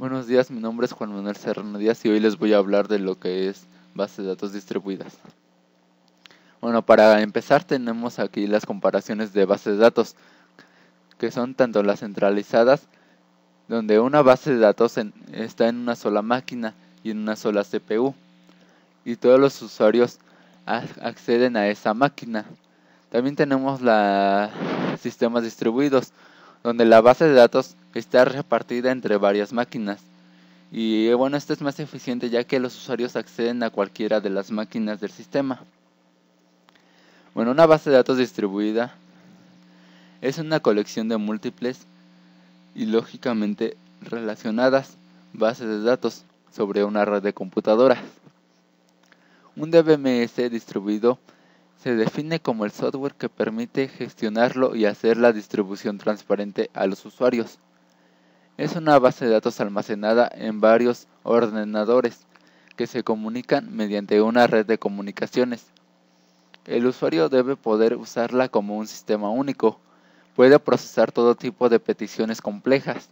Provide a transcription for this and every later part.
Buenos días, mi nombre es Juan Manuel Serrano Díaz y hoy les voy a hablar de lo que es bases de datos distribuidas. Bueno, para empezar tenemos aquí las comparaciones de bases de datos, que son tanto las centralizadas, donde una base de datos está en una sola máquina y en una sola CPU, y todos los usuarios acceden a esa máquina. También tenemos los sistemas distribuidos, donde la base de datos está repartida entre varias máquinas. Y bueno, esto es más eficiente ya que los usuarios acceden a cualquiera de las máquinas del sistema. Bueno, una base de datos distribuida es una colección de múltiples y lógicamente relacionadas bases de datos sobre una red de computadoras. Un DBMS distribuido se define como el software que permite gestionarlo y hacer la distribución transparente a los usuarios. Es una base de datos almacenada en varios ordenadores que se comunican mediante una red de comunicaciones. El usuario debe poder usarla como un sistema único. Puede procesar todo tipo de peticiones complejas.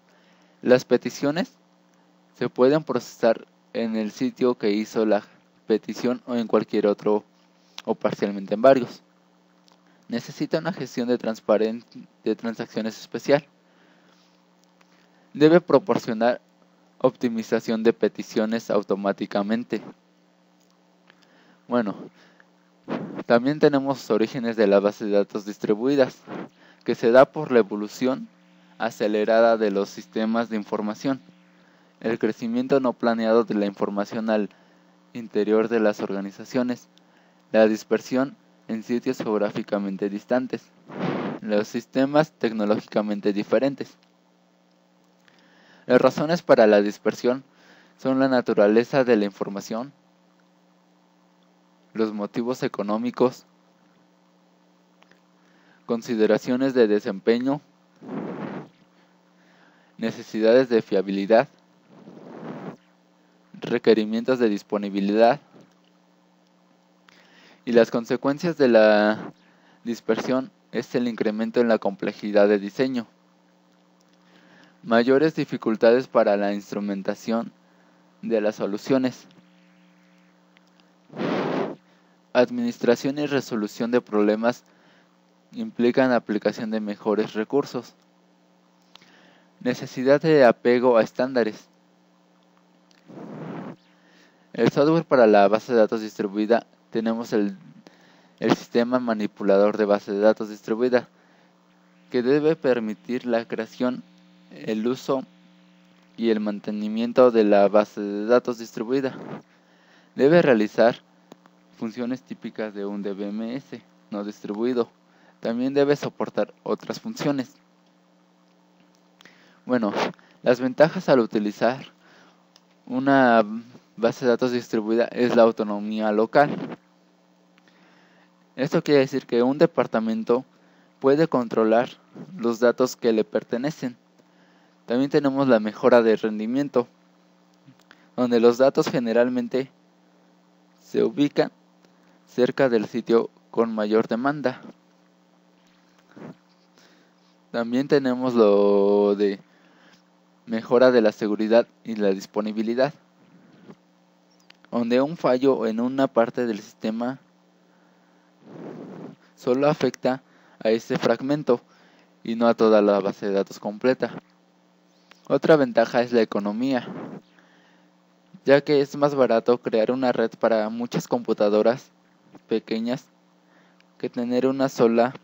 Las peticiones se pueden procesar en el sitio que hizo la petición o en cualquier otro o parcialmente en varios. Necesita una gestión de transacciones especial. Debe proporcionar optimización de peticiones automáticamente. Bueno, también tenemos los orígenes de las bases de datos distribuidas, que se da por la evolución acelerada de los sistemas de información, el crecimiento no planeado de la información al interior de las organizaciones, la dispersión en sitios geográficamente distantes, los sistemas tecnológicamente diferentes. Las razones para la dispersión son la naturaleza de la información, los motivos económicos, consideraciones de desempeño, necesidades de fiabilidad, requerimientos de disponibilidad, y las consecuencias de la dispersión es el incremento en la complejidad de diseño, mayores dificultades para la instrumentación de las soluciones, administración y resolución de problemas implican aplicación de mejores recursos, necesidad de apego a estándares. El software para la base de datos distribuida tenemos el sistema manipulador de base de datos distribuida, que debe permitir la creación, el uso y el mantenimiento de la base de datos distribuida. Debe realizar funciones típicas de un DBMS no distribuido. También debe soportar otras funciones. Bueno, las ventajas al utilizar una base de datos distribuida es la autonomía local. Esto quiere decir que un departamento puede controlar los datos que le pertenecen. También tenemos la mejora de rendimiento, donde los datos generalmente se ubican cerca del sitio con mayor demanda. También tenemos lo de mejora de la seguridad y la disponibilidad, donde un fallo en una parte del sistema solo afecta a ese fragmento y no a toda la base de datos completa. Otra ventaja es la economía, ya que es más barato crear una red para muchas computadoras pequeñas que tener una sola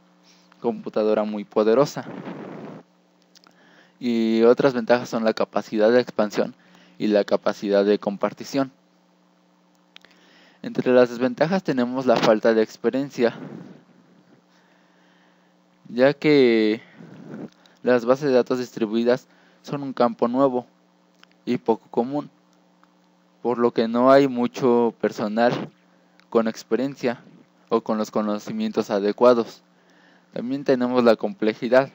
computadora muy poderosa. Y otras ventajas son la capacidad de expansión y la capacidad de compartición. Entre las desventajas tenemos la falta de experiencia, ya que las bases de datos distribuidas son un campo nuevo y poco común, por lo que no hay mucho personal con experiencia o con los conocimientos adecuados. También tenemos la complejidad,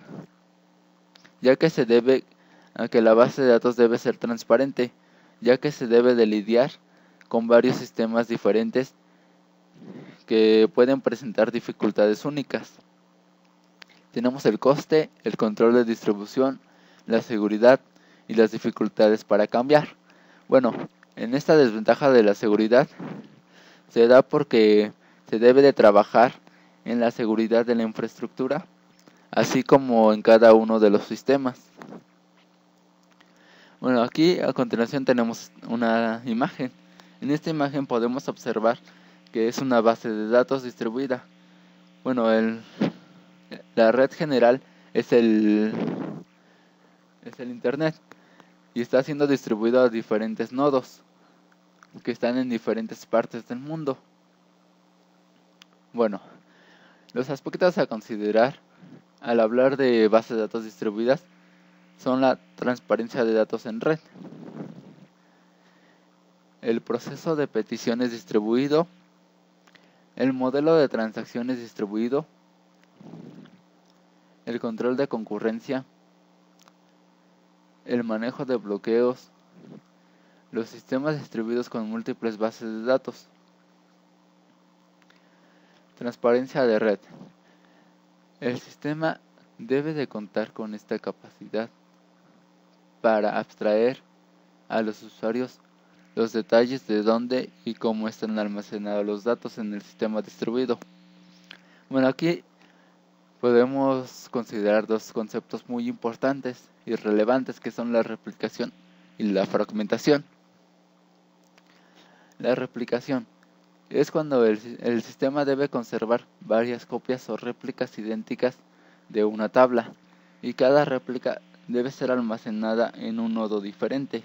ya que se debe a que la base de datos debe ser transparente, ya que se debe de lidiar con varios sistemas diferentes que pueden presentar dificultades únicas. Tenemos el coste, el control de distribución, la seguridad y las dificultades para cambiar. Bueno, en esta desventaja de la seguridad se da porque se debe de trabajar en la seguridad de la infraestructura, así como en cada uno de los sistemas. Bueno, aquí a continuación tenemos una imagen. En esta imagen podemos observar que es una base de datos distribuida. Bueno, la red general es el internet y está siendo distribuido a diferentes nodos que están en diferentes partes del mundo. Bueno, los aspectos a considerar al hablar de bases de datos distribuidas son la transparencia de datos en red, el proceso de peticiones distribuido, el modelo de transacciones distribuido, el control de concurrencia, el manejo de bloqueos, los sistemas distribuidos con múltiples bases de datos. Transparencia de red. El sistema debe de contar con esta capacidad para abstraer a los usuarios los detalles de dónde y cómo están almacenados los datos en el sistema distribuido. Bueno, aquí podemos considerar dos conceptos muy importantes y relevantes que son la replicación y la fragmentación. La replicación es cuando el sistema debe conservar varias copias o réplicas idénticas de una tabla y cada réplica debe ser almacenada en un nodo diferente.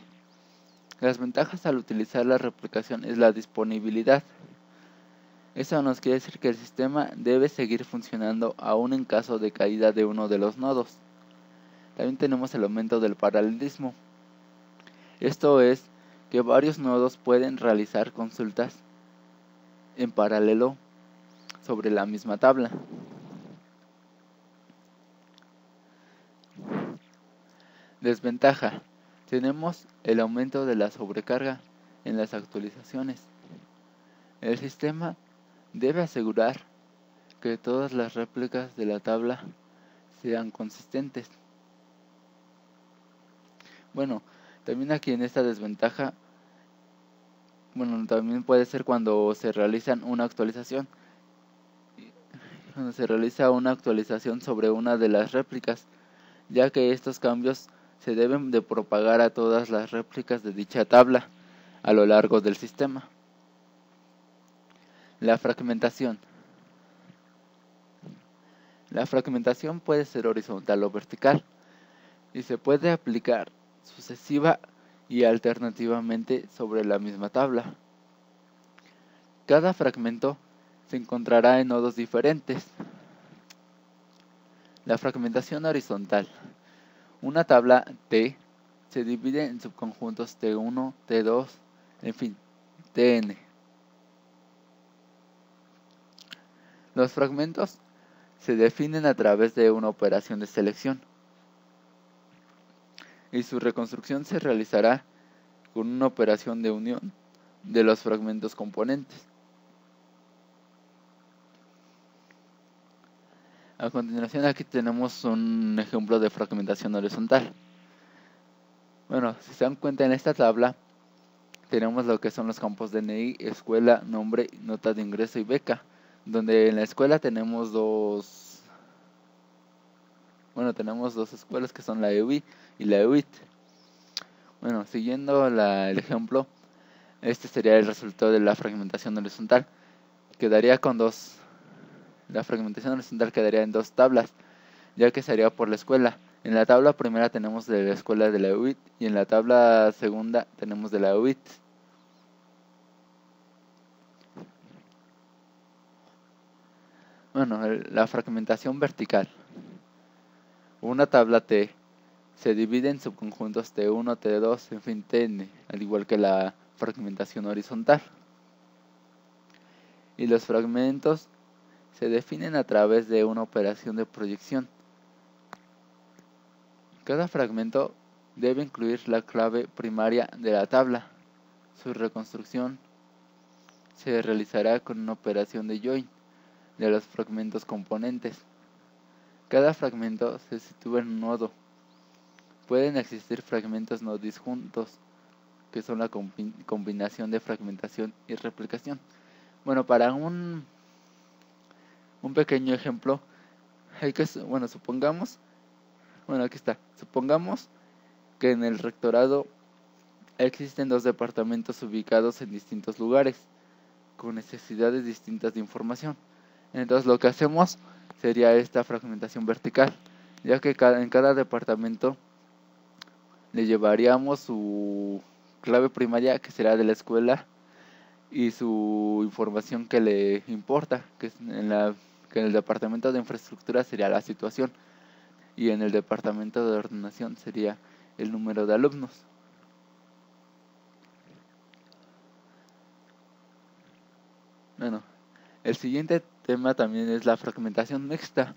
Las ventajas al utilizar la replicación es la disponibilidad. Eso nos quiere decir que el sistema debe seguir funcionando aún en caso de caída de uno de los nodos. También tenemos el aumento del paralelismo. Esto es que varios nodos pueden realizar consultas en paralelo sobre la misma tabla. Desventaja. Tenemos el aumento de la sobrecarga en las actualizaciones. El sistema debe asegurar que todas las réplicas de la tabla sean consistentes. Bueno, también aquí en esta desventaja, también puede ser cuando se realiza una actualización. Cuando se realiza una actualización sobre una de las réplicas, ya que estos cambios se deben de propagar a todas las réplicas de dicha tabla a lo largo del sistema. La fragmentación. La fragmentación puede ser horizontal o vertical y se puede aplicar sucesiva y alternativamente sobre la misma tabla. Cada fragmento se encontrará en nodos diferentes. La fragmentación horizontal. Una tabla T se divide en subconjuntos T1, T2, en fin, Tn. Los fragmentos se definen a través de una operación de selección y su reconstrucción se realizará con una operación de unión de los fragmentos componentes. A continuación aquí tenemos un ejemplo de fragmentación horizontal. Bueno, si se dan cuenta en esta tabla tenemos lo que son los campos DNI, escuela, nombre, nota de ingreso y beca, donde en la escuela tenemos dos escuelas que son la EUI y la EUIT. Bueno, siguiendo el ejemplo, este sería el resultado de la fragmentación horizontal. La fragmentación horizontal quedaría en dos tablas, ya que sería por la escuela. En la tabla primera tenemos de la escuela de la EUIT y en la tabla segunda tenemos de la EUIT. Bueno, la fragmentación vertical. Una tabla T se divide en subconjuntos T1, T2, en fin, Tn, al igual que la fragmentación horizontal. Y los fragmentos se definen a través de una operación de proyección. Cada fragmento debe incluir la clave primaria de la tabla. Su reconstrucción se realizará con una operación de join de los fragmentos componentes. Cada fragmento se sitúa en un nodo. pueden existir fragmentos no disjuntos, que son la combinación de fragmentación y replicación. Bueno, para un pequeño ejemplo, supongamos que en el rectorado existen 2 departamentos ubicados en distintos lugares, con necesidades distintas de información. Entonces lo que hacemos sería esta fragmentación vertical, ya que en cada departamento le llevaríamos su clave primaria, que será de la escuela, y su información que le importa, que en el departamento de infraestructura sería la situación, y en el departamento de ordenación sería el número de alumnos. Bueno, el siguiente tema también es la fragmentación mixta.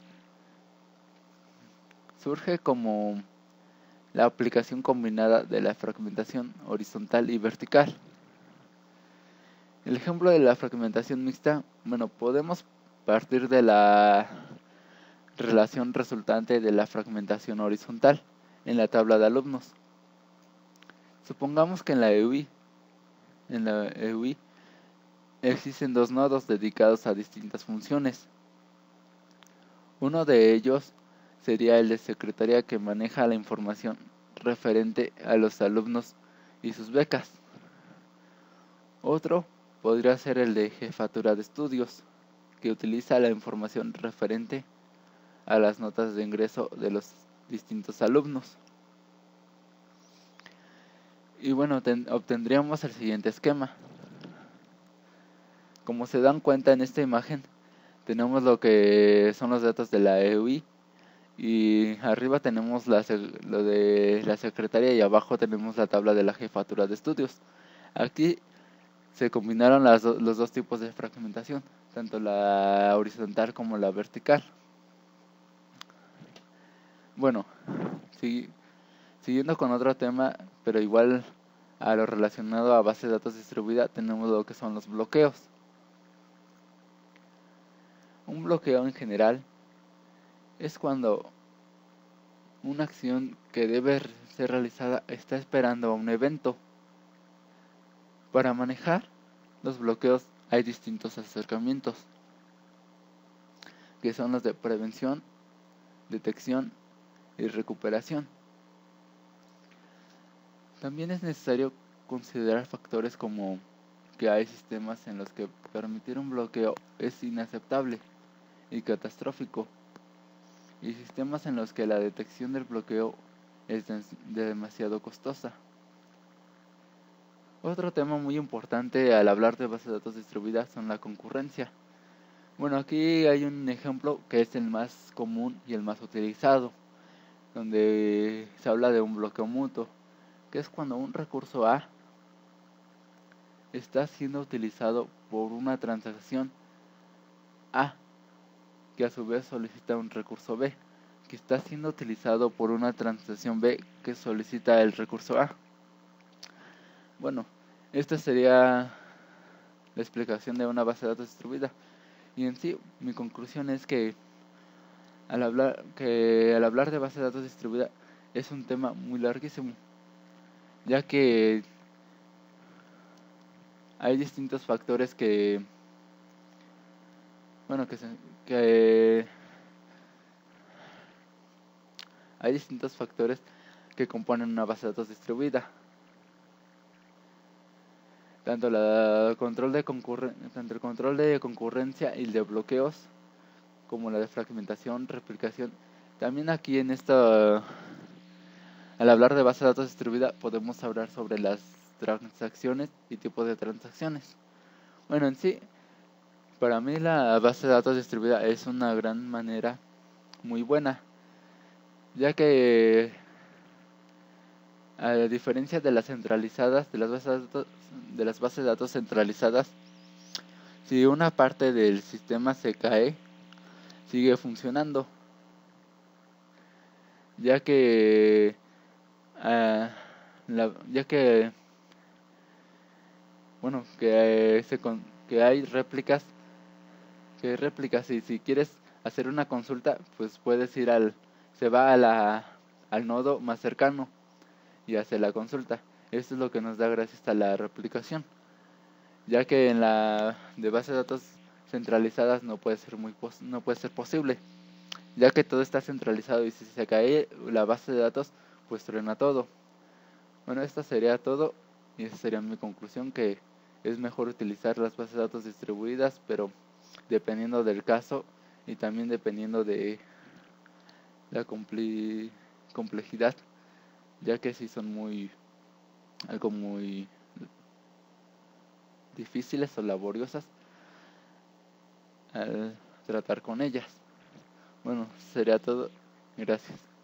Surge como la aplicación combinada de la fragmentación horizontal y vertical. El ejemplo de la fragmentación mixta, podemos partir de la relación resultante de la fragmentación horizontal en la tabla de alumnos. Supongamos que en la EUI existen 2 nodos dedicados a distintas funciones. Uno de ellos sería el de secretaría, que maneja la información referente a los alumnos y sus becas. Otro podría ser el de jefatura de estudios, que utiliza la información referente a las notas de ingreso de los distintos alumnos. Y obtendríamos el siguiente esquema. Como se dan cuenta en esta imagen, tenemos lo que son los datos de la EUI, y arriba tenemos lo de la secretaria, y abajo tenemos la tabla de la jefatura de estudios. Aquí se combinaron los 2 tipos de fragmentación, tanto la horizontal como la vertical. Bueno, siguiendo con otro tema, pero igual a lo relacionado a base de datos distribuida, tenemos lo que son los bloqueos. Un bloqueo en general es cuando una acción que debe ser realizada está esperando a un evento. Para manejar los bloqueos hay distintos acercamientos, que son los de prevención, detección y recuperación. También es necesario considerar factores como que hay sistemas en los que permitir un bloqueo es inaceptable y catastrófico, y sistemas en los que la detección del bloqueo es demasiado costosa. Otro tema muy importante al hablar de bases de datos distribuidas son la concurrencia. Aquí hay un ejemplo que es el más común y el más utilizado, donde se habla de un bloqueo mutuo, que es cuando un recurso A está siendo utilizado por una transacción A, que a su vez solicita un recurso B, que está siendo utilizado por una transacción B, que solicita el recurso A. Esta sería la explicación de una base de datos distribuida. Y en sí, mi conclusión es que al hablar de base de datos distribuida es un tema muy larguísimo, ya que hay distintos factores que hay distintos factores que componen una base de datos distribuida. Tanto el control de concurrencia y el de bloqueos, como la de fragmentación, replicación. También aquí al hablar de base de datos distribuida, podemos hablar sobre las transacciones y tipos de transacciones. En sí, para mí la base de datos distribuida es una gran manera muy buena, ya que a diferencia de las centralizadas, de las bases de datos centralizadas, si una parte del sistema se cae, sigue funcionando, ya que que hay réplicas, y si quieres hacer una consulta, pues puedes ir se va a la al nodo más cercano y hace la consulta. Esto es lo que nos da gracias a la replicación, ya que en la de base de datos centralizadas no puede ser posible, ya que todo está centralizado y si se cae la base de datos, pues truena todo. Bueno, esto sería todo y esa sería mi conclusión, que es mejor utilizar las bases de datos distribuidas, pero dependiendo del caso y también dependiendo de la complejidad, ya que si son algo muy difíciles o laboriosas al tratar con ellas. Bueno, sería todo. Gracias.